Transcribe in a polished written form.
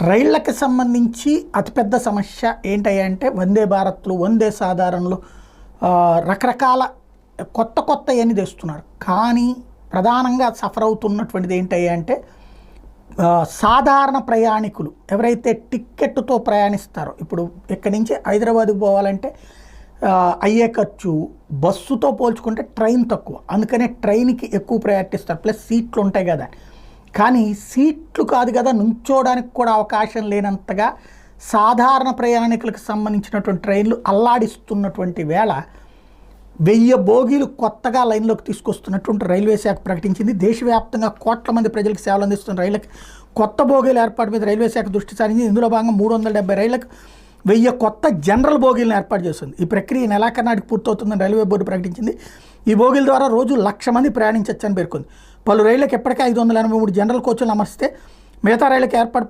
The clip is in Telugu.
రైళ్లకు సంబంధించి అతిపెద్ద సమస్య ఏంటంటే వందే భారత్లు, వందే సాధారణలు, రకరకాల కొత్త కొత్తయన్ని తెస్తున్నారు. కానీ ప్రధానంగా సఫర్ అవుతున్నటువంటిది ఏంటంటే సాధారణ ప్రయాణికులు ఎవరైతే టిక్కెట్తో ప్రయాణిస్తారో, ఇప్పుడు ఇక్కడి నుంచి హైదరాబాద్కి పోవాలంటే అయ్యే ఖర్చు బస్సుతో పోల్చుకుంటే ట్రైన్ తక్కువ. అందుకనే ట్రైన్కి ఎక్కువ ప్రయారిటీ ఇస్తారు. ప్లస్ సీట్లు ఉంటాయి కదా, కానీ సీట్లు కాదు కదా, నుంచోడానికి కూడా అవకాశం లేనంతగా సాధారణ ప్రయాణికులకు సంబంధించినటువంటి ట్రైన్లు అల్లాడిస్తున్నటువంటి వేళ 1000 బోగీలు కొత్తగా లైన్లోకి తీసుకొస్తున్నటువంటి రైల్వే శాఖ ప్రకటించింది. దేశవ్యాప్తంగా కోట్ల మంది ప్రజలకు సేవలు అందిస్తున్న రైళ్లకు కొత్త బోగీల ఏర్పాటు మీద రైల్వే శాఖ దృష్టి సారించింది. ఇందులో భాగంగా 370 రైళ్లకు 1000 కొత్త జనరల్ బోగీలను ఏర్పాటు చేస్తుంది. ఈ ప్రక్రియ నెలాఖరు పూర్తవుతుందని రైల్వే బోర్డు ప్రకటించింది. ఈ బోగీల ద్వారా రోజు 1,00,000 మంది ప్రయాణించవచ్చని పేర్కొంది. పలు రైళ్లకు ఎప్పటికే 583 జనరల్ కోచ్లను అమర్చితే మిగతా రైళ్లకు ఏర్పాటు